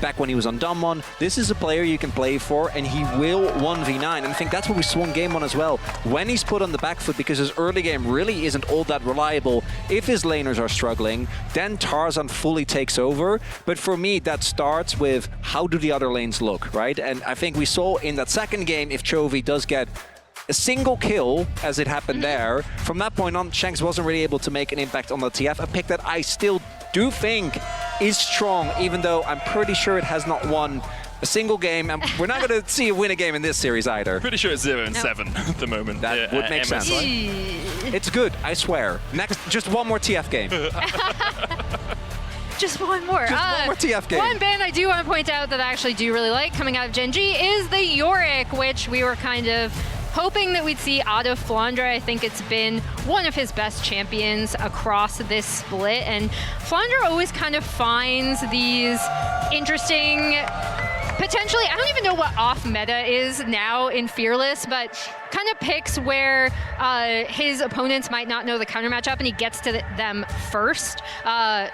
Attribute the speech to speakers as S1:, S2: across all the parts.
S1: back when he was on Damwon. This is a player you can play for, and he will 1v9. And I think that's what we saw in game 1 as well. When he's put on the back foot, because his early game really isn't all that reliable, if his laners are struggling, then Tarzan fully takes over. But for me, that starts with how do the other lanes look, right? And I think we saw in that second game, if Chovy does get a single kill, as it happened there, from that point on, Shanks wasn't really able to make an impact on the TF, a pick that I still do think is strong, even though I'm pretty sure it has not won a single game, and we're not going to see it win a game in this series either.
S2: Pretty sure it's 0-7 at the moment.
S1: That would make sense.
S2: MSI.
S1: It's good, I swear. Next, just one more TF game.
S3: Just one more.
S1: Just one more TF game.
S3: One ban I do want to point out that I actually do really like coming out of Gen G is the Yorick, which we were kind of hoping that we'd see out of Flandre. I think it's been one of his best champions across this split, and Flandre always kind of finds these interesting, potentially, I don't even know what off meta is now in Fearless, but kind of picks where his opponents might not know the counter matchup and he gets to them first,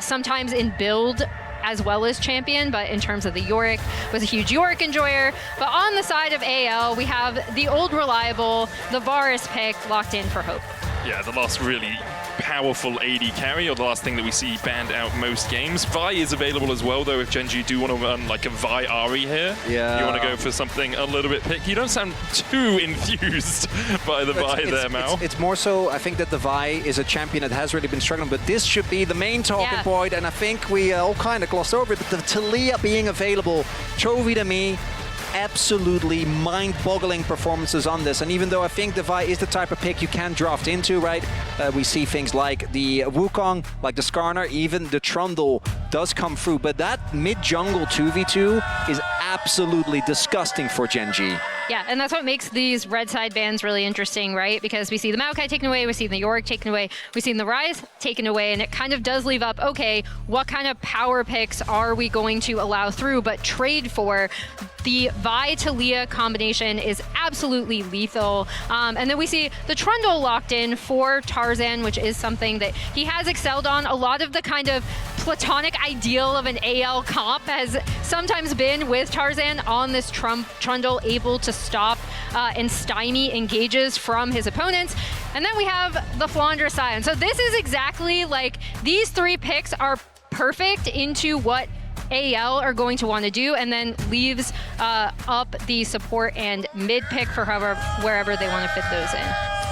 S3: sometimes in build as well as champion, but in terms of the Yorick, was a huge Yorick enjoyer. But on the side of AL, we have the old reliable, the Varus pick locked in for Hope.
S2: Yeah, the last really powerful AD carry, or the last thing that we see banned out most games. Vi is available as well, though, if Gen G do want to run like a Vi Ari here.
S1: Yeah.
S2: You want to go for something a little bit picky. You don't sound too enthused by the Vi there, Mal.
S1: It's more so, I think that the Vi is a champion that has really been struggling, but this should be the main talking point, and I think we all kind of glossed over it, but the Taliyah being available, Chovy to me, absolutely mind-boggling performances on this. And even though I think the Vi is the type of pick you can draft into, right? We see things like the Wukong, like the Skarner, even the Trundle does come through. But that mid-jungle 2v2 is absolutely disgusting for Gen G.
S3: Yeah, and that's what makes these red side bans really interesting, right? Because we see the Maokai taken away, we see the Yorick taken away, we see the Ryze taken away, and it kind of does leave up, okay, what kind of power picks are we going to allow through, but trade for? The Vi Taliyah combination is absolutely lethal. And then we see the Trundle locked in for Tarzan, which is something that he has excelled on. A lot of the kind of platonic ideal of an AL comp has sometimes been with Tarzan on this Trundle, able to stop and stymie engages from his opponents. And then we have the Flandre Scion. So this is exactly like, these three picks are perfect into what AL are going to want to do, and then leaves up the support and mid pick for wherever they want to fit those in.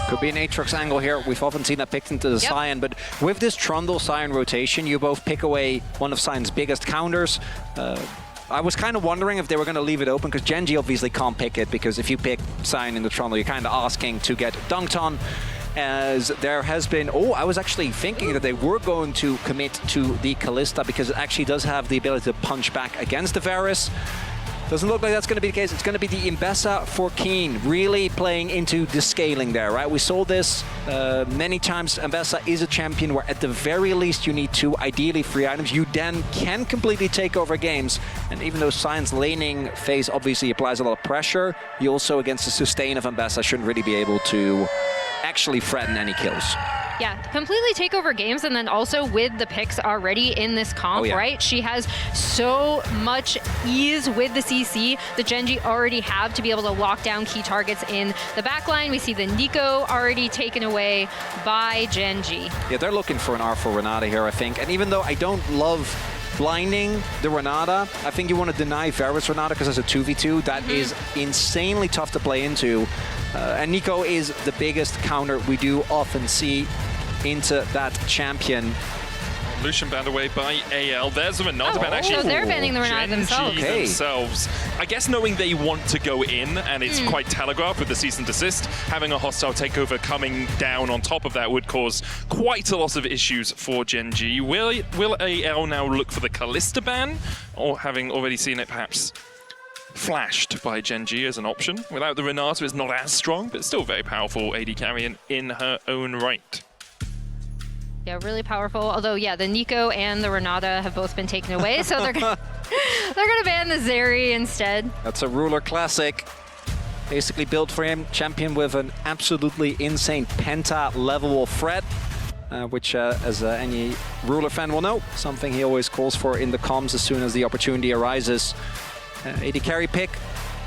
S1: Could be an Aatrox angle here. We've often seen that picked into the Scion, but with this Trundle Scion rotation, you both pick away one of Scion's biggest counters. I was kind of wondering if they were going to leave it open, because Gen G obviously can't pick it, because if you pick Scion in the Trundle, you're kind of asking to get dunked on. As there has been, I was actually thinking that they were going to commit to the Kalista, because it actually does have the ability to punch back against the Varus. Doesn't look like that's going to be the case. It's going to be the Imbessa for Keen, really playing into the scaling there, right? We saw this many times. Imbessa is a champion where at the very least you need 2, ideally 3 items. You then can completely take over games. And even though Scion's laning phase obviously applies a lot of pressure, you also, against the sustain of Imbessa, shouldn't really be able to actually threaten any kills.
S3: Yeah, completely take over games, and then also with the picks already in this comp, right? She has so much ease with the CC that Gen G already have to be able to lock down key targets in the backline. We see the Nico already taken away by Gen G.
S1: Yeah, they're looking for an R4 Renata here, I think. And even though I don't love blinding the Renata, I think you want to deny Varus Renata, because as a 2v2, that is insanely tough to play into. And Nico is the biggest counter we do often see into that champion.
S2: Lucian banned away by AL. There's the Renata ban, actually.
S3: So they're banning the Renata themselves.
S2: themselves. I guess knowing they want to go in, and it's quite telegraphed with the cease and desist, having a hostile takeover coming down on top of that would cause quite a lot of issues for Gen G. Will AL now look for the Kalista ban, or having already seen it perhaps flashed by Gen G as an option? Without the Renata, it's not as strong, but still very powerful AD carry in her own right.
S3: Yeah, really powerful. Although, yeah, the Nico and the Renata have both been taken away, so they're gonna ban the Zeri instead.
S1: That's a Ruler classic. Basically built for him, champion with an absolutely insane penta level of threat. which, as any Ruler fan will know, something he always calls for in the comms as soon as the opportunity arises. AD carry pick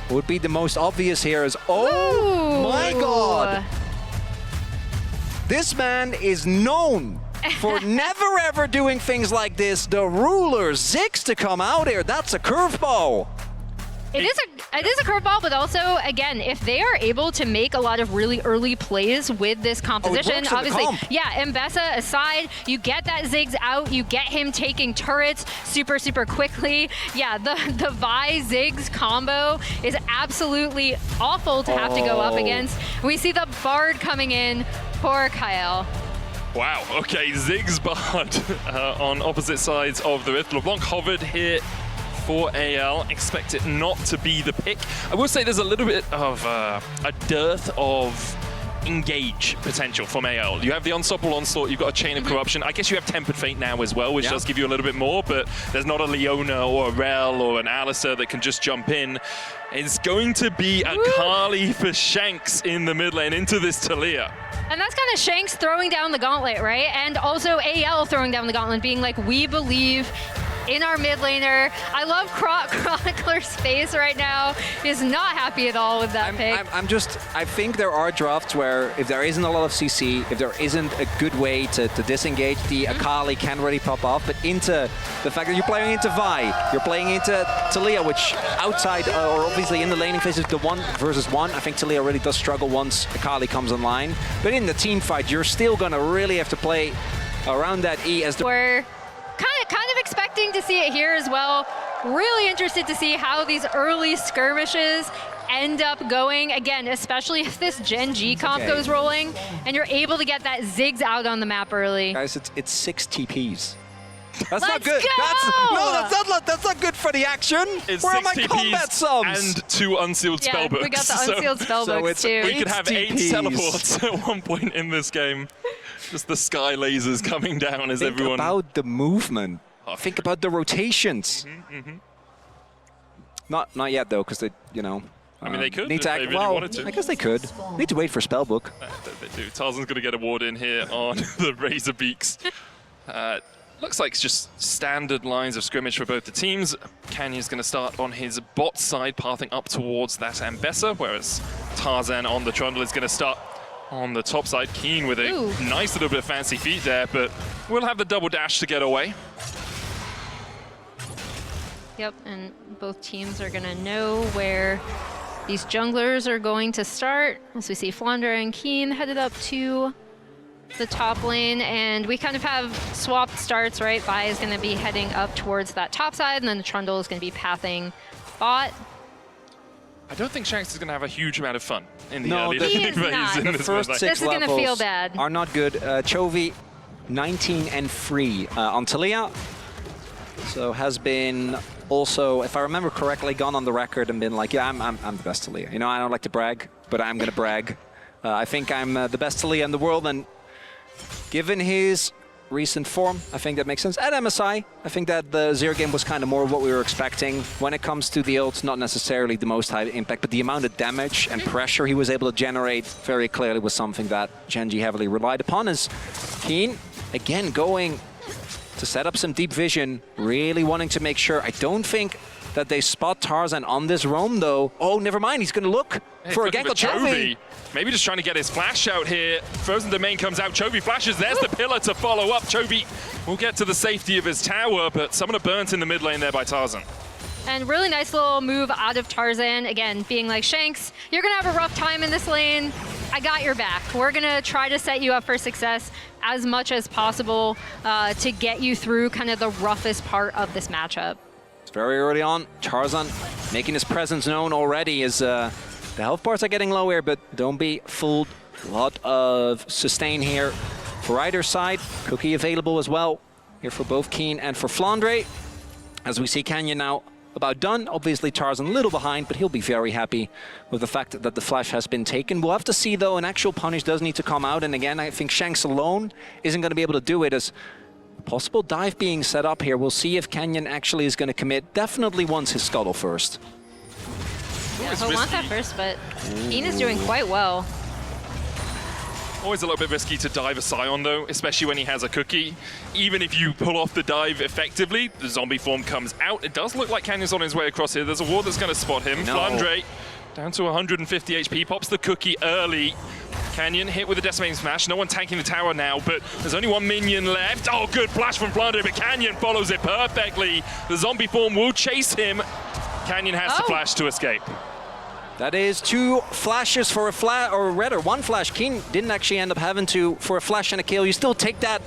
S1: would be the most obvious here as, oh my god! This man is known for never ever doing things like this. The Ruler, Ziggs to come out here, that's a curveball.
S3: It is a curveball, but also, again, if they are able to make a lot of really early plays with this composition, obviously, yeah, Mbessa aside, you get that Ziggs out, you get him taking turrets super, super quickly. Yeah, the Vi Ziggs combo is absolutely awful to have to go up against. We see the Bard coming in. Poor Kyle.
S2: Wow, okay, Ziggs Bard on opposite sides of the Rift. LeBlanc hovered here for AL. Expect it not to be the pick. I will say there's a little bit of a dearth of engage potential from AL. You have the Unstoppable Onslaught, you've got a Chain of Corruption. I guess you have Tempered Fate now as well, which does give you a little bit more, but there's not a Leona or a Rel or an Alistair that can just jump in. It's going to be a Kali for Shanks in the mid lane into this Talia.
S3: And that's kind of Shanks throwing down the gauntlet, right? And also AL throwing down the gauntlet, being like, we believe in our mid laner. I love Chronicler's face right now. He's not happy at all with that pick.
S1: I think there are drafts where if there isn't a lot of CC, if there isn't a good way to disengage, the Akali can really pop off. But into the fact that you're playing into Vi, you're playing into Talia, which outside or obviously in the laning phase is the 1v1. I think Talia really does struggle once Akali comes online. But in the team fight, you're still gonna really have to play around that E as the...
S3: We're kind of expecting to see it here as well. Really interested to see how these early skirmishes end up going. Again, especially if this Gen G comp goes rolling and you're able to get that Ziggs out on the map early.
S1: Guys, it's 6 TPs. That's
S3: Let's
S1: not good.
S3: go!
S1: That's not good for the action.
S2: It's
S1: Where are
S2: 6
S1: my
S2: TPs
S1: combat subs?
S2: and 2 unsealed spellbooks.
S3: We got the unsealed spellbooks too.
S2: We could have 8
S1: TPs.
S2: teleports at one point in this game. Just the sky lasers coming down as everyone...
S1: Think about the movement. Think about the rotations. Not yet though, because they, you know.
S2: I mean, they could
S1: need
S2: if
S1: to
S2: they really wanted to.
S1: I guess they could. Need to wait for spellbook.
S2: They do. Tarzan's going to get a ward in here on the Razor Beaks. Looks like it's just standard lines of scrimmage for both the teams. Canyon's going to start on his bot side, pathing up towards that Mbessa, whereas Tarzan on the Trundle is going to start on the top side. Keen with a nice little bit of fancy feet there, but we'll have the double dash to get away.
S3: Yep, and both teams are going to know where these junglers are going to start. As we see Flandre and Keen headed up to the top lane, and we kind of have swapped starts, right? Vi is going to be heading up towards that top side, and then the Trundle is going to be pathing bot.
S2: I don't think Shanks is going to have a huge amount of fun in the early
S3: he is
S2: phase.
S3: not.
S2: In
S1: The
S2: this
S1: first
S2: mid lane.
S1: 6
S3: This is gonna
S1: levels
S3: feel bad.
S1: are not good. Chovy, 19 and 3 on Talia. So has been also, if I remember correctly, gone on the record and been like, yeah, I'm the best Talia. You know, I don't like to brag, but I'm going to brag. I think I'm the best Talia in the world, and given his recent form, I think that makes sense. At MSI, I think that the Zero game was kind of more of what we were expecting. When it comes to the ults, not necessarily the most high impact, but the amount of damage and pressure he was able to generate very clearly was something that Gen G heavily relied upon. As Keen, again, going to set up some deep vision, really wanting to make sure. I don't think that they spot Tarzan on this roam, though. Oh, never mind, he's going to look for a gank on Chovy.
S2: Maybe just trying to get his flash out here. Frozen Domain comes out, Chovy flashes, there's the pillar to follow up. Chovy will get to the safety of his tower, but someone burnt in the mid lane there by Tarzan.
S3: And really nice little move out of Tarzan, again, being like, Shanks, you're going to have a rough time in this lane. I got your back. We're going to try to set you up for success as much as possible to get you through kind of the roughest part of this matchup.
S1: It's very early on. Tarzan making his presence known already as the health bars are getting low here, but don't be fooled. A lot of sustain here for either side. Cookie available as well here for both Keen and for Flandre. As we see Canyon now about done. Obviously Tarzan a little behind, but he'll be very happy with the fact that the flash has been taken. We'll have to see though, an actual punish does need to come out, and again I think Shanks alone isn't going to be able to do it, as possible dive being set up here. We'll see if Canyon actually is going to commit. Definitely wants his scuttle first.
S3: Yeah, he'll want that first, but Keen is doing quite well.
S2: Always a little bit risky to dive a Scion though, especially when he has a cookie. Even if you pull off the dive effectively, the zombie form comes out. It does look like Canyon's on his way across here. There's a ward that's going to spot him.
S1: No.
S2: Flandre down to 150 HP, pops the cookie early. Canyon hit with a decimating smash. No one tanking the tower now, but there's only one minion left. Oh, good flash from Flandre, but Canyon follows it perfectly. The zombie form will chase him. Canyon has to flash to escape.
S1: That is 2 flashes for a flash, or rather 1 flash. Keen didn't actually end up having to for a flash and a kill. You still take that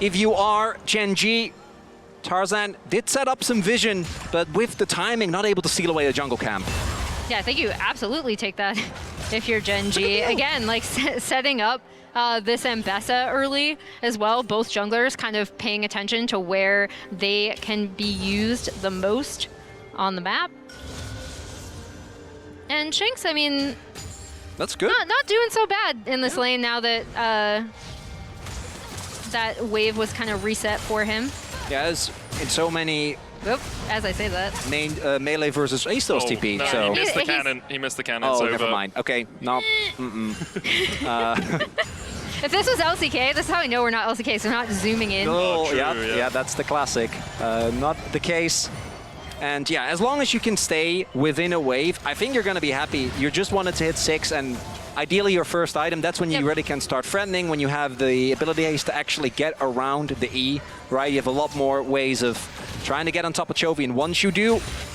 S1: if you are Gen G. Tarzan did set up some vision, but with the timing, not able to seal away the jungle camp.
S3: Yeah, I think you absolutely take that if you're Gen G. Again, like setting up this Mbessa early as well. Both junglers kind of paying attention to where they can be used the most on the map. And Shanks, I mean,
S1: that's good.
S3: Not doing so bad in this lane now that that wave was kind of reset for him.
S1: Yeah, as in so many.
S3: Oop, as I say that.
S1: Melee versus he still TP.
S2: No,
S1: So
S2: he missed the cannon. He missed the cannon.
S1: oh,
S2: It's
S1: never
S2: over.
S1: mind. Okay, no.
S3: If this was LCK, this is how I know we're not LCK, so we're not zooming in.
S1: Oh,
S2: true,
S1: yeah, that's the classic. Not the case. And yeah, as long as you can stay within a wave, I think you're going to be happy. You just wanted to hit 6, and ideally your first item, that's when you really can start threatening, when you have the ability is to actually get around the E, right? You have a lot more ways of trying to get on top of Chovy, and once you do,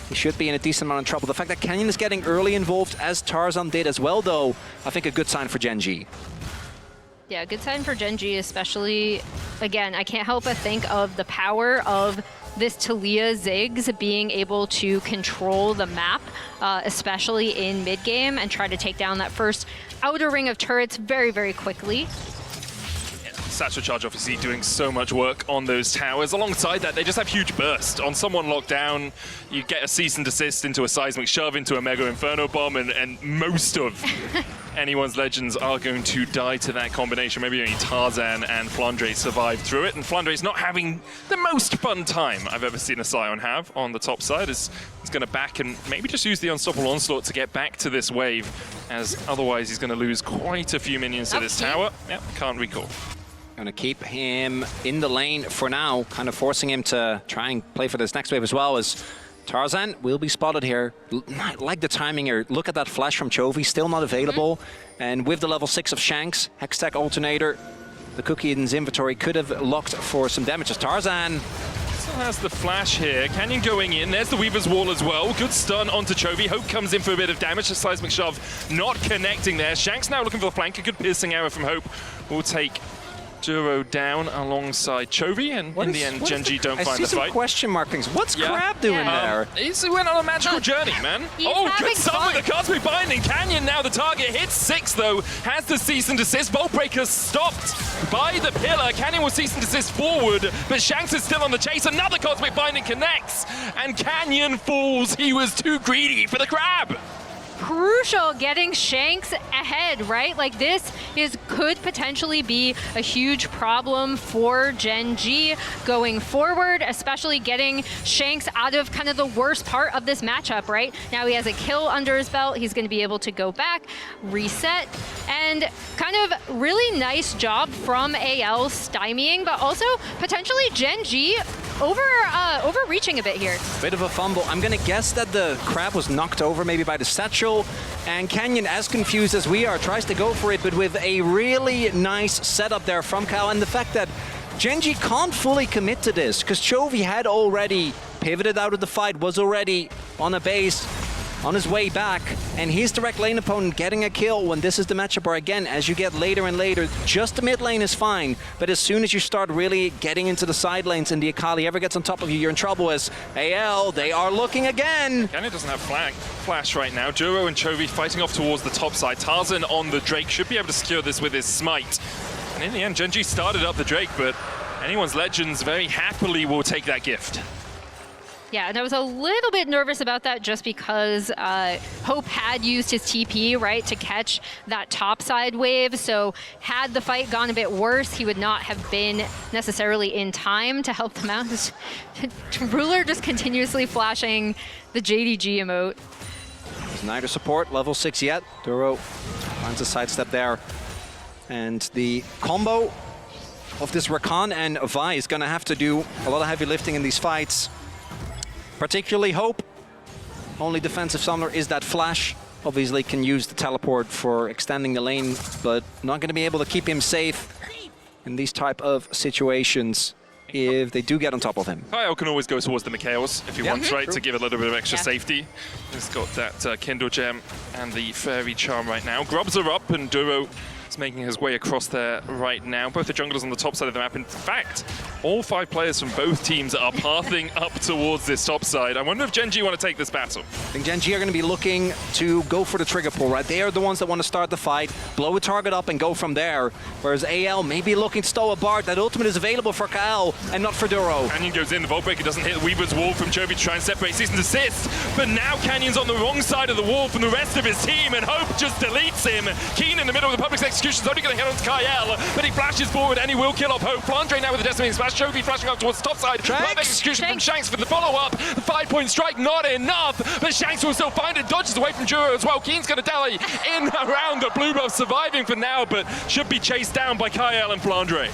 S1: you should be in a decent amount of trouble. The fact that Canyon is getting early involved, as Tarzan did as well, though, I think a good sign for Gen G.
S3: Yeah, good sign for Gen G, especially, again, I can't help but think of the power of this Taliyah Ziggs being able to control the map, especially in mid-game, and try to take down that first outer ring of turrets very, very quickly.
S2: Satchel Charge obviously doing so much work on those towers. Alongside that, they just have huge burst. On someone locked down, you get a cease and desist into a seismic shove, into a Mega Inferno Bomb, and most of anyone's Legends are going to die to that combination. Maybe only Tarzan and Flandre survive through it, and Flandre's not having the most fun time I've ever seen a Scion have on the top side. He's going to back and maybe just use the Unstoppable Onslaught to get back to this wave, as otherwise he's going to lose quite a few minions to this tower. Yep, can't recall.
S1: Going to keep him in the lane for now, kind of forcing him to try and play for this next wave as well, as Tarzan will be spotted here. Like the timing here. Look at that flash from Chovy, still not available. And with the level 6 of Shanks, Hextech Alternator, the cookie in his inventory could have locked for some damage as Tarzan.
S2: Still has the flash here. Canyon going in. There's the Weaver's Wall as well. Good stun onto Chovy. Hope comes in for a bit of damage. The Seismic Shove not connecting there. Shanks now looking for the flank. A good piercing arrow from Hope will take Duro down alongside Chovy, and in the end, Gen G don't find the fight.
S1: Question mark things. What's Crab doing there?
S2: He went on a magical journey, man. Oh, good stun with the Cosmic Binding. Canyon now the target. Hits 6, though. Has the cease and desist. Bolt Breaker stopped by the pillar. Canyon will cease and desist forward, but Shanks is still on the chase. Another Cosmic Binding connects, and Canyon falls. He was too greedy for the Crab.
S3: Crucial getting Shanks ahead, right? Like this could potentially be a huge problem for Gen G going forward, especially getting Shanks out of kind of the worst part of this matchup, right? Now he has a kill under his belt. He's going to be able to go back, reset, and kind of really nice job from AL stymieing, but also potentially Gen G overreaching a bit here.
S1: Bit of a fumble. I'm going to guess that the Crab was knocked over maybe by the Satchel, and Canyon, as confused as we are, tries to go for it, but with a really nice setup there from Cal, and the fact that Gen G can't fully commit to this, because Chovy had already pivoted out of the fight, was already on a base, on his way back, and his direct lane opponent getting a kill when this is the matchup where, again, as you get later and later, just the mid lane is fine, but as soon as you start really getting into the side lanes and the Akali ever gets on top of you, you're in trouble. As AL, they are looking again.
S2: Canyon doesn't have flash right now. Duro and Chovy fighting off towards the top side. Tarzan on the Drake should be able to secure this with his smite. And in the end, Gen G started up the Drake, but anyone's Legends very happily will take that gift.
S3: Yeah, and I was a little bit nervous about that just because Hope had used his TP, right, to catch that top side wave. So had the fight gone a bit worse, he would not have been necessarily in time to help them out. Ruler just continuously flashing the JDG emote.
S1: There's neither support, level 6 yet. Duro finds a sidestep there. And the combo of this Rakan and Vi is going to have to do a lot of heavy lifting in these fights. Particularly Hope. Only defensive summoner is that flash. Obviously can use the teleport for extending the lane, but not going to be able to keep him safe in these type of situations if they do get on top of him.
S2: Kyle can always go towards the Mikhails if he wants, right, to give a little bit of extra safety. He's got that Kindle Gem and the Fairy Charm right now. Grubs are up, and Duro is making his way across there right now. Both the junglers on the top side of the map. In fact, all 5 players from both teams are pathing up towards this top side. I wonder if GenG want to take this battle.
S1: I think GenG are going to be looking to go for the trigger pull, right? They are the ones that want to start the fight, blow a target up and go from there. Whereas AL may be looking to stow a Bard. That ultimate is available for Kyle and not for Duro.
S2: Canyon goes in, the Vault Breaker doesn't hit Weaver's wall from Chovy to try and separate Cease and Desist. But now Canyon's on the wrong side of the wall from the rest of his team, and Hope just deletes him. Keen in the middle of the Public's execution is only going to hit on Kyle, but he flashes forward and he will kill off Hope. Flandre now with the Decimating Smash. Chovy flashing up towards the top side. Live execution from Shanks for the follow-up. The 5-point strike, not enough, but Shanks will still find it. Dodges away from Duro as well. Keen's going to dally in around the blue buff, surviving for now, but should be chased down by Kyle and Flandre.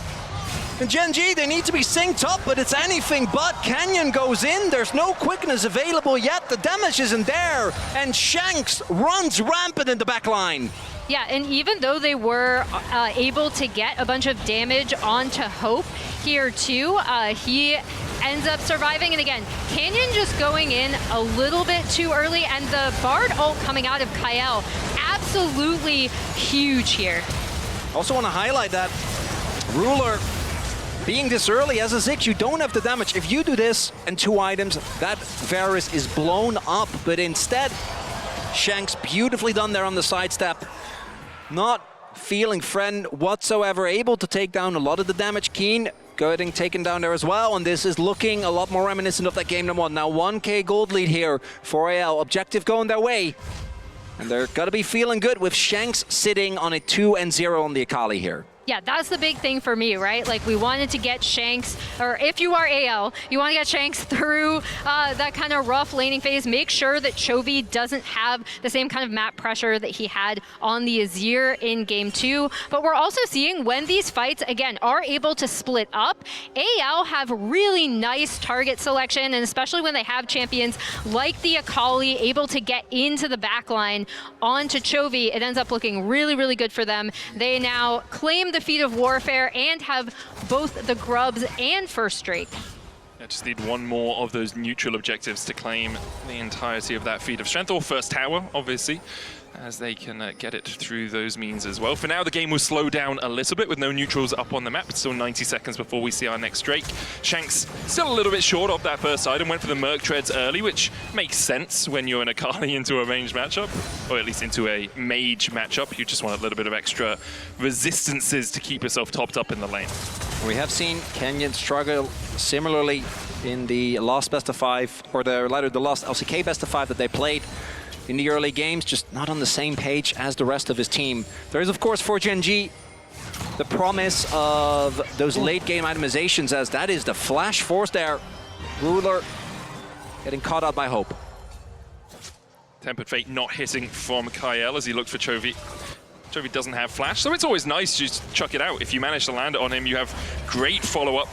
S1: And GenG, they need to be synced up, but it's anything but. Canyon goes in, there's no quickness available yet, the damage isn't there, and Shanks runs rampant in the back line.
S3: Yeah, and even though they were able to get a bunch of damage onto Hope here too, he ends up surviving. And again, Canyon just going in a little bit too early, and the Bard ult coming out of Kyle, absolutely huge here.
S1: Also want to highlight that Ruler being this early as a Ziggs, you don't have the damage. If you do this and 2 items, that Varus is blown up, but instead, Shanks beautifully done there on the sidestep. Not feeling friend whatsoever, able to take down a lot of the damage. Keen getting taken down there as well, and this is looking a lot more reminiscent of that game number 1. Now 1k gold lead here for AL. Objective going their way, and they're gonna be feeling good with Shanks sitting on a 2-0 on the Akali here.
S3: Yeah, that's the big thing for me, right? Like, we wanted to get Shanks, or if you are AL, you want to get Shanks through that kind of rough laning phase. Make sure that Chovy doesn't have the same kind of map pressure that he had on the Azir in game 2. But we're also seeing when these fights, again, are able to split up, AL have really nice target selection, and especially when they have champions like the Akali able to get into the backline onto Chovy, it ends up looking really, really good for them. They now claim the Feat of Warfare and have both the Grubs and First Strike.
S2: I just need one more of those neutral objectives to claim the entirety of that Feat of Strength, or First Tower, obviously, as they can get it through those means as well. For now, the game will slow down a little bit with no neutrals up on the map. It's still 90 seconds before we see our next Drake. Shanks still a little bit short of that first item, went for the Merc Treads early, which makes sense when you're an Akali into a ranged matchup, or at least into a mage matchup. You just want a little bit of extra resistances to keep yourself topped up in the lane.
S1: We have seen Canyon struggle similarly in the last best of 5, or the last LCK best of 5 that they played in the early games, just not on the same page as the rest of his team. There is, of course, for GenG, the promise of those late game itemizations, as that is the flash force there. Ruler getting caught up by Hope.
S2: Tempered Fate not hitting from Kyle as he looked for Chovy. Chovy doesn't have flash, so it's always nice to just chuck it out. If you manage to land it on him, you have great follow-up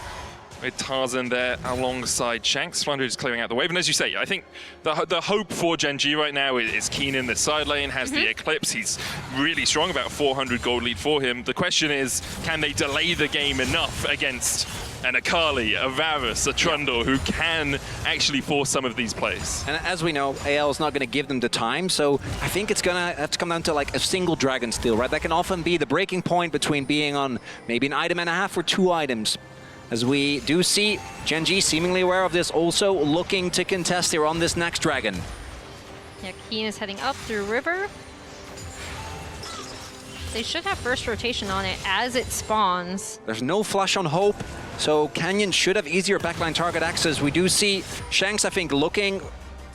S2: with Tarzan there alongside Shanks. Flandre is clearing out the wave. And as you say, I think the hope for GenG right now is Keen in the side lane, has the Eclipse. He's really strong, about 400 gold lead for him. The question is, can they delay the game enough against an Akali, a Varus, a Trundle, who can actually force some of these plays?
S1: And as we know, AL is not going to give them the time, so I think it's going to have to come down to like a single Dragon Steel, right? That can often be the breaking point between being on maybe an item and a half or 2 items. As we do see GenG seemingly aware of this, also looking to contest here on this next dragon.
S3: Yeah, Keen is heading up through river. They should have first rotation on it as it spawns.
S1: There's no flash on Hope, so Canyon should have easier backline target access. We do see Shanks, I think, looking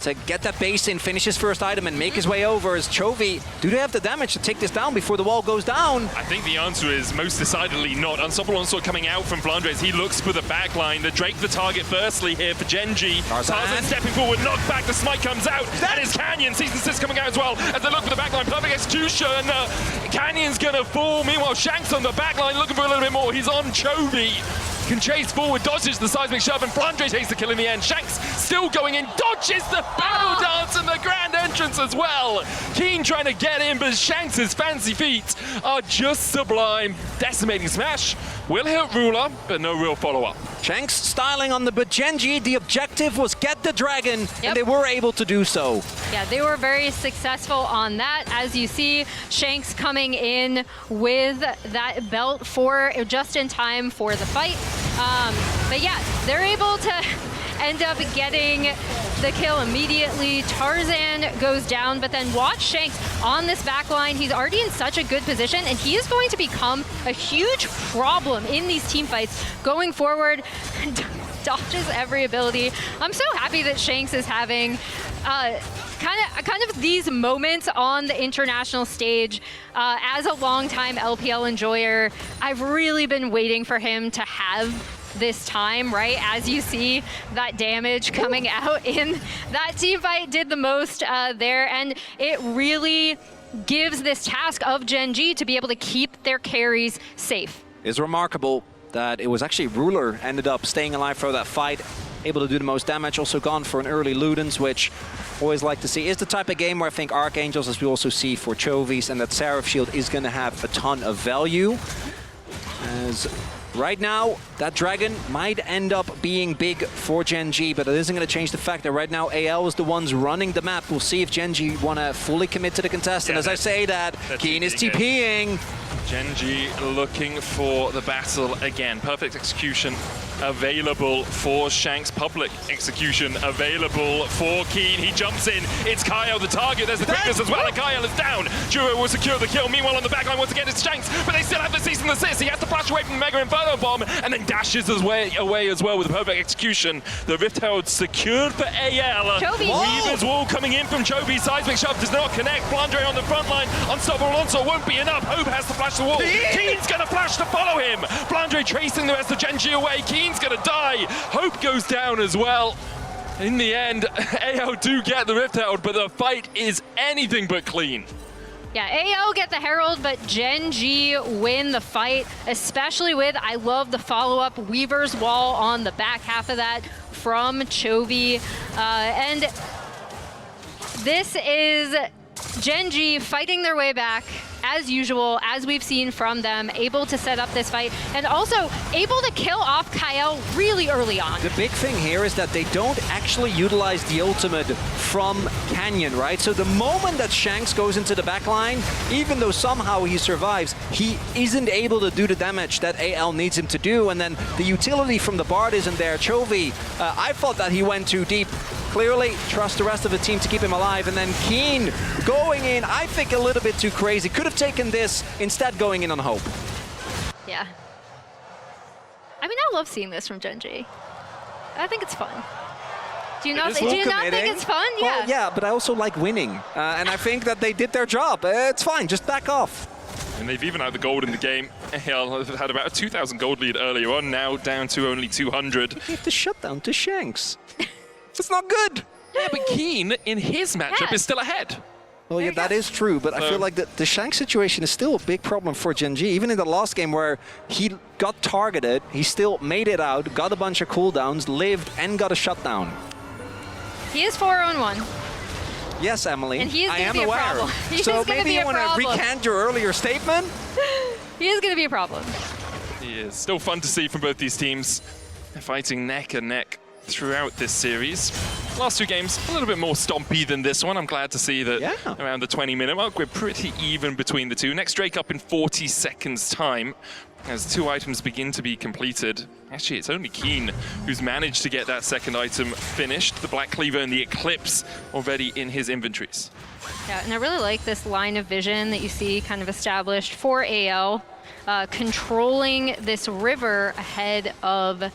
S1: to get that base in, finish his first item, and make his way over. As Chovy, do they have the damage to take this down before the wall goes down?
S2: I think the answer is most decidedly not. Unstoppable Onslaught coming out from Flandre. He looks for the backline. The Drake the target firstly here for Genji. Tarzan stepping forward, knocked back, the smite comes out. That is Canyon. Season 6 coming out as well as they look for the backline. Perfect execution. Canyon's gonna fall. Meanwhile, Shanks on the backline looking for a little bit more. He's on Chovy. Can chase forward, dodges the seismic shove, and Flandre takes the kill in the end. Shanks still going in, dodges the battle dance and the grand entrance as well. Keen trying to get in, but Shanks' fancy feet are just sublime. Decimating smash will hit Ruler, but no real follow-up.
S1: Shanks styling on the but Genji, the objective was get the dragon, and they were able to do so.
S3: Yeah, they were very successful on that. As you see, Shanks coming in with that belt for just in time for the fight. But yeah, they're able to end up getting the kill immediately. Tarzan goes down, but then watch Shanks on this back line. He's already in such a good position, and he is going to become a huge problem in these team fights going forward. Dodges every ability. I'm so happy that Shanks is having kind of these moments on the international stage. As a longtime LPL enjoyer, I've really been waiting for him to have this time, right? As you see that damage coming out in that team fight did the most there, and it really gives this task of Genji to be able to keep their carries safe.
S1: It's remarkable that it was actually Ruler ended up staying alive for that fight, able to do the most damage, also gone for an early Ludens, which always like to see. Is the type of game where I think Archangels, as we also see for Chovy's, and that Seraph Shield is going to have a ton of value. As right now, that dragon might end up being big for Genji, but it isn't going to change the fact that right now AL is the ones running the map. We'll see if Genji want to fully commit to the contest. And as I say that, Keen is TPing.
S2: Genji looking for the battle again. Perfect execution available for Shanks. Public execution available for Keen. He jumps in. It's Kyle the target. There's the quickness as well, and Kyle is down. Juro will secure the kill. Meanwhile, on the backline, once again, it's Shanks, but they still have the cease and desist. He has to flash away from the Mega Inferno Bomb, and then dashes his way away as well with a perfect execution. The Rift Herald secured for AL. Weaver's wall coming in from Chovy. Seismic shove does not connect. Flandre on the front line. Unstoppable Onslaught won't be enough. Hope has to flash the wall. Keen's gonna flash to follow him. Flandre tracing the rest of Genji away. Keen's gonna die. Hope goes down as well. In the end, AO do get the Rift Herald, but the fight is anything but clean.
S3: Yeah, AO get the Herald, but Genji win the fight, especially with, I love the follow-up Weaver's Wall on the back half of that from Chovy. And this is Genji fighting their way back, as usual, as we've seen from them, able to set up this fight, and also able to kill off Kyle really early on.
S1: The big thing here is that they don't actually utilize the ultimate from Canyon, right? So the moment that Shanks goes into the backline, even though somehow he survives, he isn't able to do the damage that AL needs him to do, and then the utility from the Bard isn't there. Chovy, I thought that he went too deep. Clearly, trust the rest of the team to keep him alive, and then Keen going in, I think a little bit too crazy. Could have taken this, instead going in on Hope.
S3: Yeah. I mean, I love seeing this from Genji. I think it's fun. Do you not think it's fun? Yeah.
S1: Well, yeah, but I also like winning, and I think that they did their job. It's fine, just back off.
S2: And they've even had the gold in the game. AL had about a 2,000 gold lead earlier on, now down to only 200.
S1: They gave the shutdown to Shanks. It's not good.
S2: Yeah, but Keen in his matchup is still ahead.
S1: Well, yeah, that is true, but I feel like the Shanks situation is still a big problem for Genji. Even in the last game where he got targeted, he still made it out, got a bunch of cooldowns, lived, and got a shutdown.
S3: He is 4-on-1.
S1: Yes, Emily,
S3: and he is
S1: I am
S3: be a
S1: aware.
S3: problem.
S1: So maybe you want to recant your earlier statement?
S3: He is going to be a problem.
S2: He is. Still fun to see from both these teams. They're fighting neck and neck throughout this series. Last two games, a little bit more stompy than this one. I'm glad to see that around the 20-minute mark, we're pretty even between the two. Next Drake up in 40 seconds time as two items begin to be completed. Actually, it's only Keen who's managed to get that second item finished. The Black Cleaver and the Eclipse already in his inventories.
S3: Yeah, and I really like this line of vision that you see kind of established for AL, controlling this river ahead of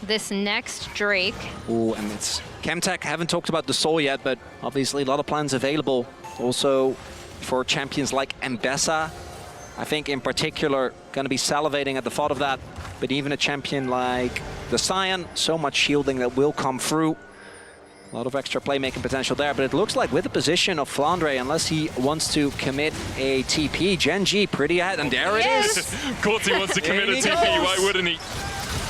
S3: this next Drake.
S1: Oh, and it's Chemtech, haven't talked about the Soul yet, but obviously a lot of plans available. Also for champions like Mbessa, I think in particular going to be salivating at the thought of that. But even a champion like the Scion, so much shielding that will come through. A lot of extra playmaking potential there, but it looks like with the position of Flandre, unless he wants to commit a TP, Gen.G pretty ahead, and there it is.
S2: Of course he wants to commit a TP, why wouldn't he?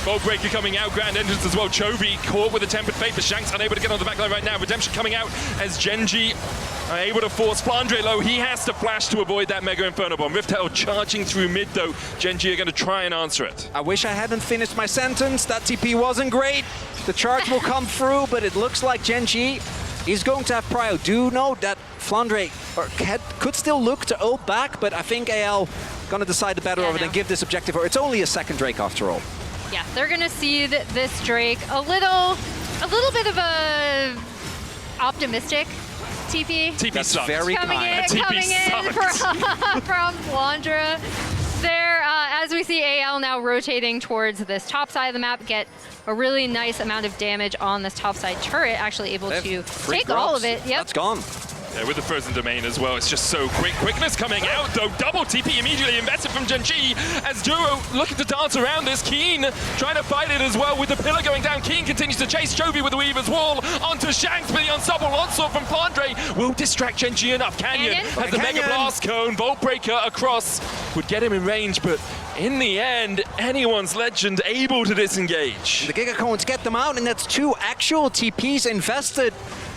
S2: Bolt Breaker coming out, grand entrance as well. Chovy caught with a tempered fate, but Shanks unable to get on the backline right now. Redemption coming out as Gen.G are able to force Flandre low. He has to flash to avoid that Mega Inferno Bomb. Riftel charging through mid though. Gen.G are going to try and answer it.
S1: I wish I hadn't finished my sentence. That TP wasn't great. The charge will come through, but it looks like Gen.G is going to have prio. Do note that Flandre could still look to ult back, but I think AL going to decide the better over than give this objective. It's only a second Drake after all.
S3: Yeah, they're gonna see this Drake a little bit of a optimistic TP.
S2: TP
S1: That's
S2: sucks.
S1: very
S3: coming
S1: kind.
S3: in from Flandre. There, as we see AL now rotating towards this top side of the map, get a really nice amount of damage on this top side turret, actually able to take all of it. Yep.
S1: That's gone.
S2: Yeah, with the frozen domain as well, it's just so quick. Quickness coming out, though. Double TP immediately invested from Gen.G as Duro looking to dance around this. Keen trying to fight it as well with the pillar going down. Keen continues to chase Chovy with the Weaver's Wall onto Shanks, but the unstoppable onslaught from Flandre will distract Gen.G enough. Canyon has the Mega Blast Cone. Bolt Breaker across would get him in range, but in the end, anyone's legend able to disengage.
S1: The Giga Cones get them out, and that's 2 actual TPs invested.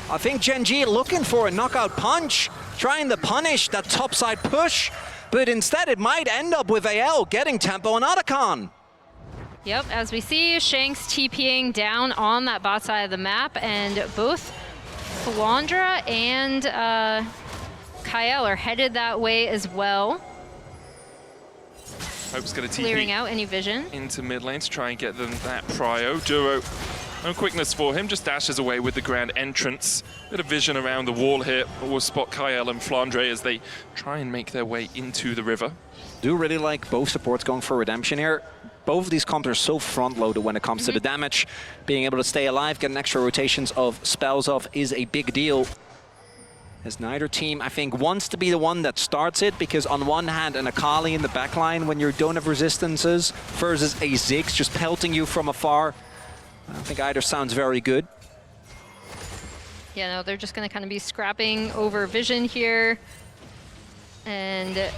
S1: I think Gen.G looking for a knockout punch, trying to punish that topside push, but instead it might end up with AL getting tempo on Otacon.
S3: Yep, as we see, Shanks TPing down on that bot side of the map, and both Flandre and Kael are headed that way as well.
S2: Hope's going to TP
S3: Clearing out any vision
S2: into mid lane to try and get them that prio. Duro, no quickness for him, just dashes away with the grand entrance. Bit of vision around the wall here. We'll spot Kael and Flandre as they try and make their way into the river.
S1: Do really like both supports going for redemption here. Both of these comps are so front-loaded when it comes to the damage. Being able to stay alive, getting extra rotations of spells off is a big deal. As neither team, I think, wants to be the one that starts it, because on one hand, an Akali in the backline when you don't have resistances versus a Ziggs just pelting you from afar. I don't think either sounds very good.
S3: Yeah, no, they're just going to kind of be scrapping over vision here. And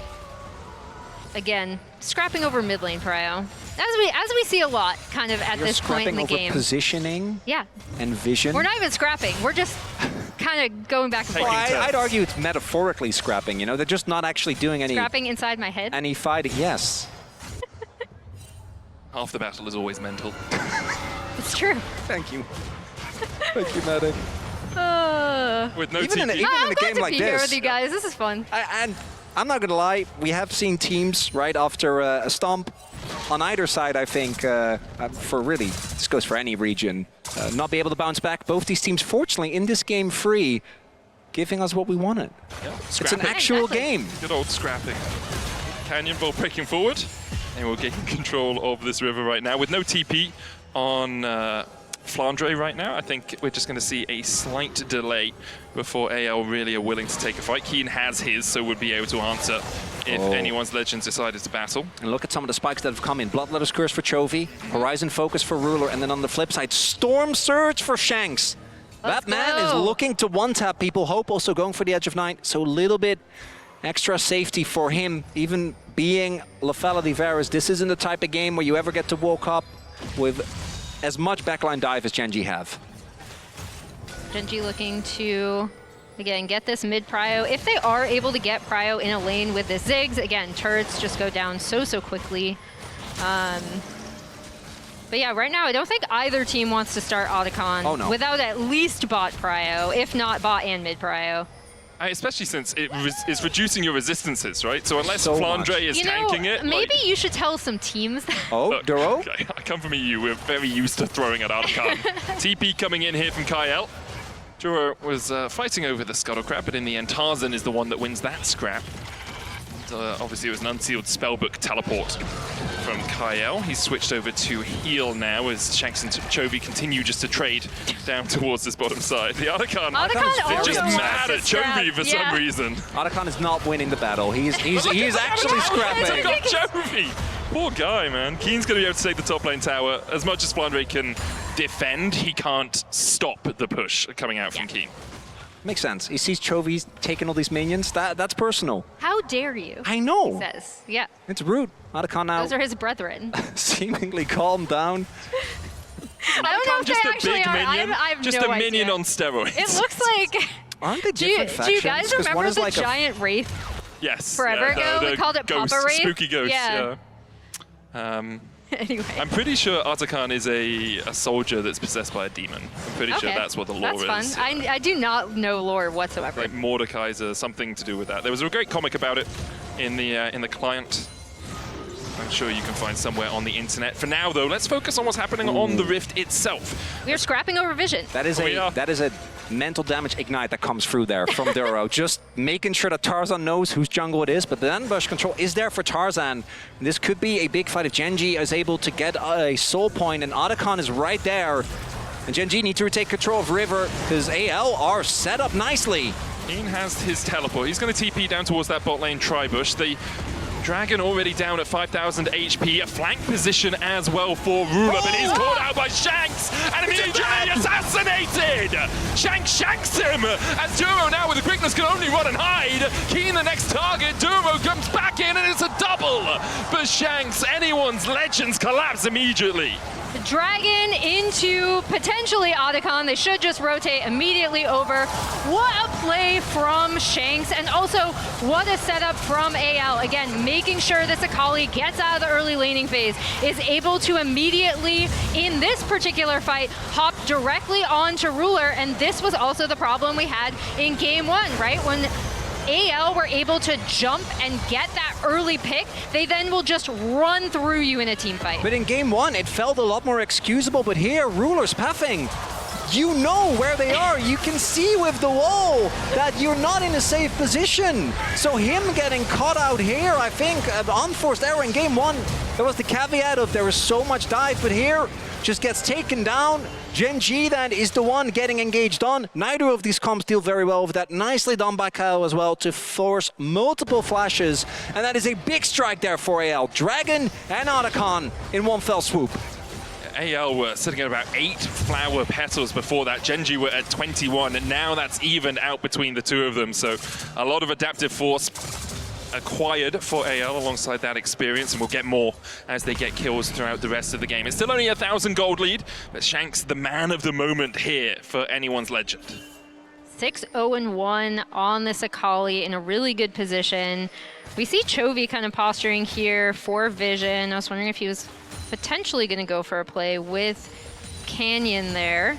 S3: again, scrapping over mid lane prio. As we see a lot kind of at this point in the game.
S1: Positioning
S3: Yeah.
S1: and vision.
S3: We're not even scrapping. We're just kind of going back and forth.
S1: Well, I'd argue it's metaphorically scrapping, you know? They're just not actually doing any...
S3: Scrapping inside my head?
S1: Any fighting, yes.
S2: Half the battle is always mental.
S3: It's true.
S1: Thank you. Thank you, Maddie.
S2: With no
S1: Even
S2: TP.
S1: in a
S3: I'm glad
S1: game
S3: to
S1: like
S3: be here
S1: this.
S3: with you guys. This is fun.
S1: And I'm not going to lie, we have seen teams right after a stomp on either side, I think, for really, this goes for any region, not be able to bounce back. Both these teams, fortunately, in this game free, giving us what we wanted.
S2: Yeah,
S1: It's an actual game.
S2: Good old scrapping. Canyon ball breaking forward, and we're getting control of this river right now with no TP on Flandre right now. I think we're just going to see a slight delay before AL really are willing to take a fight. Keen has his, so would be able to answer if anyone's legends decided to battle.
S1: And look at some of the spikes that have come in. Bloodletter's Curse for Chovy, Horizon Focus for Ruler, and then on the flip side, Storm Surge for Shanks. That man is looking to one-tap people. Hope also going for the Edge of Night, so a little bit extra safety for him, even being Lafella Varus. This isn't the type of game where you ever get to walk up with as much backline dive as Gen.G have.
S3: Gen.G looking to, again, get this mid prio. If they are able to get prio in a lane with this Ziggs, again, turrets just go down so quickly. But yeah, right now, I don't think either team wants to start Otacon without at least bot prio, if not bot and mid prio.
S2: Especially since it's reducing your resistances, right? So unless Flandre is tanking it...
S3: Maybe you should tell some teams that.
S1: Oh, Duro?
S2: Okay, I come from EU. We're very used to throwing at Otacon. TP coming in here from Kael. Duro was fighting over the Scuttle Crab, but in the end, Tarzan is the one that wins that scrap. Obviously, it was an unsealed spellbook teleport from Kyle. He's switched over to heal now as Shanks and Chovy continue just to trade down towards this bottom side. The Otacon just mad at Chovy for some reason.
S1: Otacon is not winning the battle. He's actually scrapping.
S2: Got Chovy. Poor guy, man. Keen's going to be able to take the top lane tower. As much as Flandre can defend, he can't stop the push coming out from Keen.
S1: Makes sense. He sees Chovy taking all these minions. That's personal.
S3: How dare you?
S1: I know.
S3: He says, yeah.
S1: It's rude. Otacon now.
S3: Those are his brethren.
S1: Seemingly calmed down.
S3: I don't know if
S2: just
S3: they
S2: a
S3: actually
S2: big
S3: are.
S2: minion.
S3: I have
S2: just
S3: no
S2: a minion
S3: idea.
S2: on steroids.
S3: It looks like.
S1: Aren't they different factions?
S3: Do you guys
S1: 'Cause one
S3: remember
S1: is
S3: the
S1: like
S3: giant wraith?
S2: Yes.
S3: Forever ago, we called it
S2: ghosts,
S3: Papa Wraith.
S2: Spooky ghosts.
S3: Yeah. Anyway.
S2: I'm pretty sure Otacon is a soldier that's possessed by a demon. I'm pretty sure that's what the lore
S3: that's
S2: is.
S3: Fun. I do not know lore whatsoever.
S2: Like Mordekaiser, something to do with that. There was a great comic about it in the client. I'm sure you can find somewhere on the internet. For now, though, let's focus on what's happening on the Rift itself.
S3: We're scrapping over vision.
S1: That is a mental damage ignite that comes through there from Duro. Just making sure that Tarzan knows whose jungle it is, but the ambush control is there for Tarzan. This could be a big fight if Genji is able to get a soul point, and Otacon is right there. And Genji need to retake control of River because AL are set up nicely.
S2: Keen has his teleport. He's going to TP down towards that bot lane tri-bush. The Dragon already down at 5,000 HP. A flank position as well for Ruler, but he's caught out by Shanks and immediately assassinated! Shanks him! As Duro now with the quickness can only run and hide. Keen the next target. Duro comes back in and it's a double for Shanks. Anyone's legends collapse immediately.
S3: The Dragon into potentially Otacon. They should just rotate immediately over. What a play from Shanks, and also what a setup from AL. Again, making sure this Akali gets out of the early laning phase, is able to immediately, in this particular fight, hop directly onto Ruler, and this was also the problem we had in game one, right? When AL were able to jump and get that early pick, they then will just run through you in a team fight.
S1: But in game one, it felt a lot more excusable, but here, Ruler's pathing. You know where they are. You can see with the wall that you're not in a safe position. So him getting caught out here, I think, unforced error in game one. There was the caveat of there was so much dive, but here, just gets taken down. Genji then is the one getting engaged on. Neither of these comps deal very well with that. Nicely done by Kyle as well to force multiple flashes. And that is a big strike there for AL. Dragon and Otacon in one fell swoop.
S2: AL were sitting at about 8 flower petals before that. Genji were at 21, and now that's evened out between the two of them. So a lot of adaptive force acquired for AL alongside that experience, and we'll get more as they get kills throughout the rest of the game. It's still only a 1,000 gold lead, but Shanks the man of the moment here for anyone's legend.
S3: 6-0-1 on this Akali in a really good position. We see Chovy kind of posturing here for vision. I was wondering if he was potentially going to go for a play with Canyon there.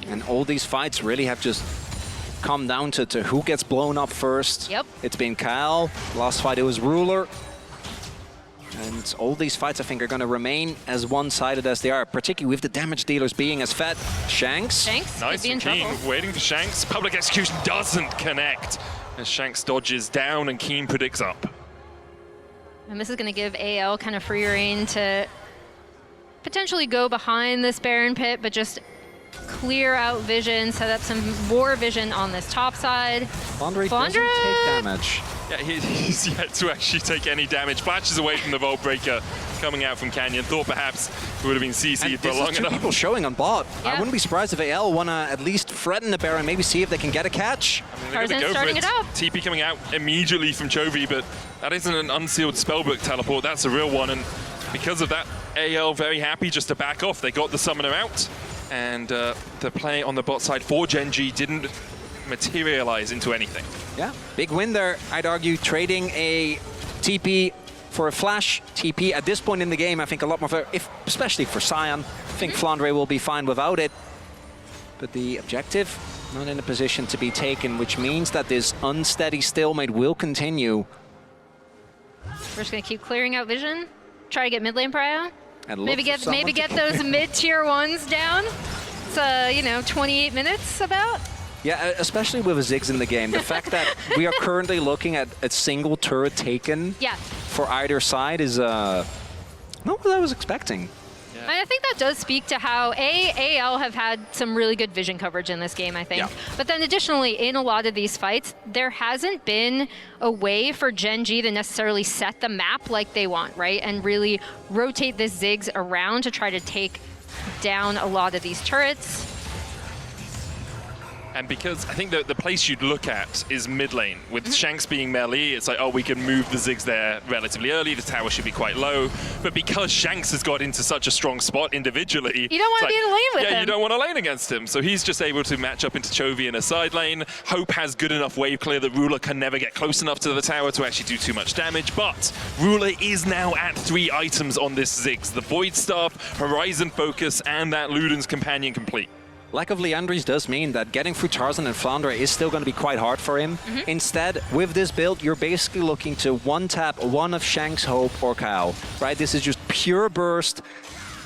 S1: And all these fights really have just come down to who gets blown up first.
S3: Yep.
S1: It's been Kyle. Last fight it was Ruler. And all these fights I think are going to remain as one-sided as they are, particularly with the damage dealers being as fed. Shanks.
S2: Nice
S3: could be in
S2: Keen,
S3: trouble.
S2: waiting for Shanks. Public execution doesn't connect as Shanks dodges down and Keen predicts up.
S3: And this is going to give AL kind of free reign to potentially go behind this Baron pit, but just clear out vision, set up some more vision on this top side.
S1: Flandre doesn't take damage.
S2: Yeah, he's yet to actually take any damage. Flashes away from the Vault Breaker coming out from Canyon. Thought perhaps it would have been CC'd for long enough.
S1: People showing on bot.
S3: Yeah.
S1: I wouldn't be surprised if AL want to at least threaten the Baron, maybe see if they can get a catch.
S2: I mean, they're going to go
S3: starting
S2: for
S3: it up.
S2: TP coming out immediately from Chovy, but that isn't an unsealed spellbook teleport. That's a real one, and because of that, AL very happy just to back off. They got the summoner out, and the play on the bot side for Genji didn't materialize into anything.
S1: Yeah, big win there. I'd argue trading a TP for a flash TP at this point in the game, I think a lot more, especially for Sion. I think Flandre will be fine without it. But the objective, not in a position to be taken, which means that this unsteady stalemate will continue.
S3: We're just going to keep clearing out vision, try to get mid lane prio.
S1: And
S3: Maybe get those mid-tier ones down. It's, you know, 28 minutes about.
S1: Yeah, especially with a Ziggs in the game. The fact that we are currently looking at a single turret taken for either side is not what I was expecting.
S3: And I think that does speak to how AL have had some really good vision coverage in this game, I think. But then additionally, in a lot of these fights, there hasn't been a way for Gen G to necessarily set the map like they want, right? And really rotate this Ziggs around to try to take down a lot of these turrets.
S2: And because I think the place you'd look at is mid lane. With Shanks being melee, it's like, oh, we can move the Ziggs there relatively early. The tower should be quite low. But because Shanks has got into such a strong spot individually,
S3: you don't want to be in the lane with him.
S2: Yeah, you don't want to lane against him. So he's just able to match up into Chovy in a side lane. Hope has good enough wave clear that Ruler can never get close enough to the tower to actually do too much damage. But Ruler is now at 3 items on this Ziggs. The Void Staff, Horizon Focus, and that Luden's Companion complete.
S1: Lack of Liandry's does mean that getting through Tarzan and Flandre is still going to be quite hard for him. Instead, with this build, you're basically looking to one-tap one of Shanks, Hope, or Kyle, right? This is just pure burst.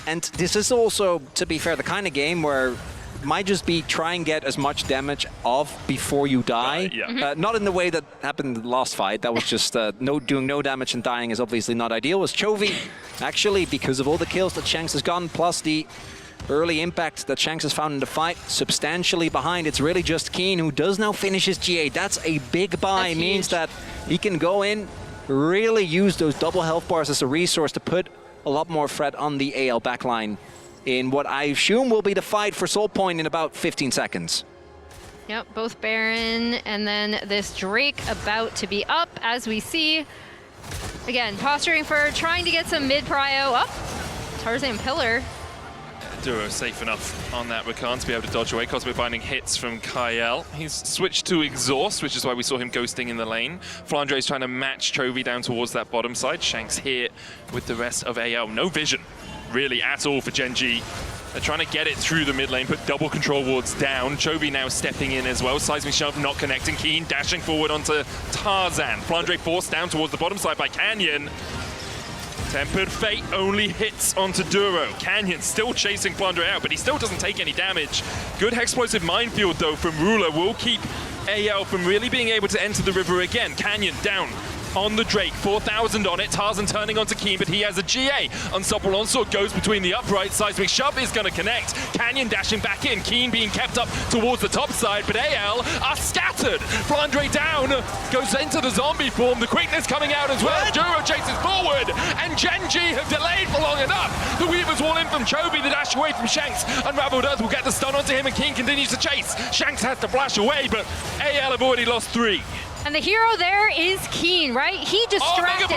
S1: And this is also, to be fair, the kind of game where might just be try and get as much damage off before you die. Not in the way that happened in the last fight. That was just doing no damage and dying is obviously not ideal. Was Chovy, actually, because of all the kills that Shanks has gotten, plus the early impact that Shanks has found in the fight, substantially behind. It's really just Keen, who does now finish his GA. That's a big buy. It means that he can go in, really use those double health bars as a resource to put a lot more threat on the AL backline in what I assume will be the fight for Soul Point in about 15 seconds.
S3: Yep, both Baron and then this Drake about to be up, as we see. Again, posturing for trying to get some mid-prio up. Tarzan Pillar.
S2: Duro safe enough on that Rakan to be able to dodge away. Cosmic Binding hits from Kyle. He's switched to Exhaust, which is why we saw him ghosting in the lane. Flandre's trying to match Chovy down towards that bottom side. Shanks here with the rest of AL. No vision, really, at all for Gen G. They're trying to get it through the mid lane, put double control wards down. Chovy now stepping in as well. Seismic Shove not connecting. Keen dashing forward onto Tarzan. Flandre forced down towards the bottom side by Canyon. Tempered Fate only hits onto Duro. Canyon still chasing Flandre out, but he still doesn't take any damage. Good Explosive Minefield, though, from Ruler will keep AL from really being able to enter the river again. Canyon down on the Drake, 4,000 on it. Tarzan turning onto Keen, but he has a GA. Unstoppable Onslaught goes between the uprights. Seismic Shove is going to connect. Canyon dashing back in. Keen being kept up towards the top side, but AL are scattered. Flandre down, goes into the zombie form. The quickness coming out as well. Duro chases forward, and Gen G have delayed for long enough. The Weaver's Wall in from Chovy, the dash away from Shanks. Unraveled Earth will get the stun onto him, and Keen continues to chase. Shanks has to flash away, but AL have already lost 3.
S3: And the hero there is Keen, right? He distracted.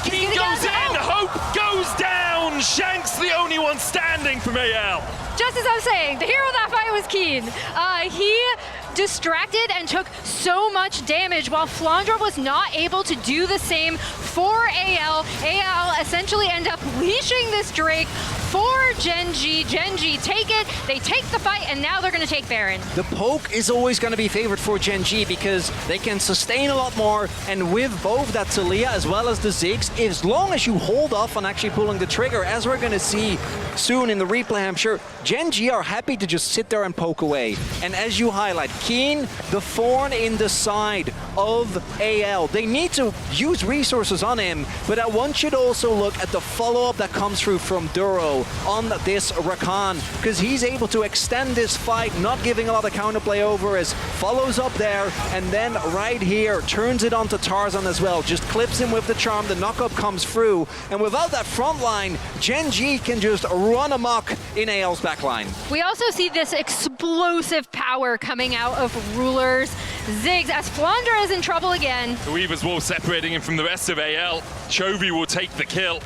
S2: Keen goes in, Hope goes down. Shanks the only one standing from AL.
S3: Just as I was saying, the hero of that fight was Keen. He distracted and took so much damage while Flandre was not able to do the same for AL. AL essentially end up leashing this Drake for Gen G. Gen G take it, they take the fight, and now they're going to take Baron.
S1: The poke is always going to be favored for Gen G because they can sustain a lot more, and with both that Talia as well as the Ziggs, as long as you hold off on actually pulling the trigger, as we're going to see soon in the replay, I'm sure, Gen G are happy to just sit there and poke away. And as you highlight, Keen, the thorn in the side of AL. They need to use resources on him, but I want you to also look at the follow-up that comes through from Duro on this Rakan, because he's able to extend this fight, not giving a lot of counterplay over, as follows up there, and then right here, turns it onto Tarzan as well, just clips him with the charm, the knockup comes through, and without that front line, Gen G can just run amok in AL's backline.
S3: We also see this explosive power coming out of Ruler's Ziggs as Flandre is in trouble again.
S2: The Weaver's Wall separating him from the rest of AL. Chovy will take the kill.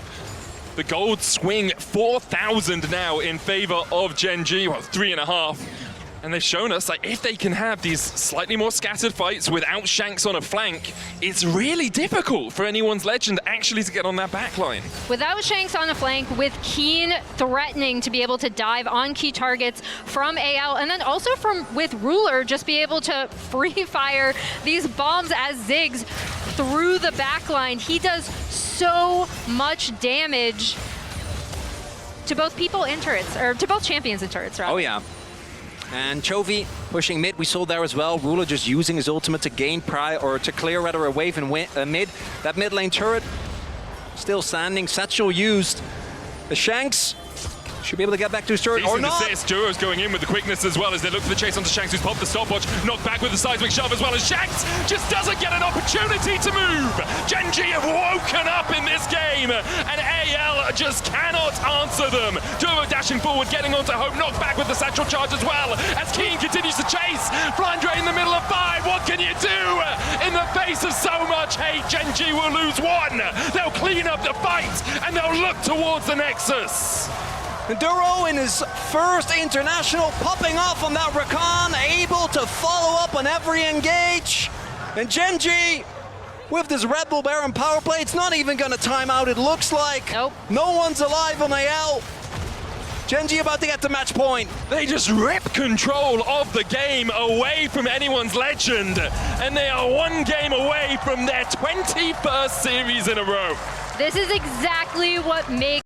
S2: The gold swing 4,000 now in favor of Gen G, well, 3.5. And they've shown us that if they can have these slightly more scattered fights without Shanks on a flank, it's really difficult for anyone's Legend actually to get on that backline.
S3: Without Shanks on a flank, with Keen threatening to be able to dive on key targets from AL, and then also with Ruler just be able to free fire these bombs as Ziggs through the backline. He does so much damage to both people and turrets, or to both champions and turrets, rather.
S1: Oh yeah. And Chovy pushing mid, we saw there as well. Ruler just using his ultimate to gain to clear rather a wave in mid. That mid lane turret still standing. Satchel used. The Shanks should be able to get back to his turret or not.
S2: Assist. Duro's going in with the quickness as well as they look for the chase onto Shanks, who's popped the stopwatch. Knocked back with the seismic shove as well as Shanks just doesn't get an opportunity to move. GenG have woken up in this game and AL just cannot answer them. Duro dashing forward, getting onto Hope, knocked back with the satchel charge as well as Keen continues to chase. Flandre in the middle of 5. What can you do in the face of so much hate? GenG will lose 1. They'll clean up the fight and they'll look towards the Nexus.
S1: Duro in his first international, popping off on that Rakan, able to follow up on every engage. And GenG, with this Red Bull Baron power play, it's not even going to time out, it looks like.
S3: Nope.
S1: No one's alive on AL. GenG about to get to match point.
S2: They just rip control of the game away from anyone's legend. And they are 1 game away from their 21st series in a row.
S3: This is exactly what makes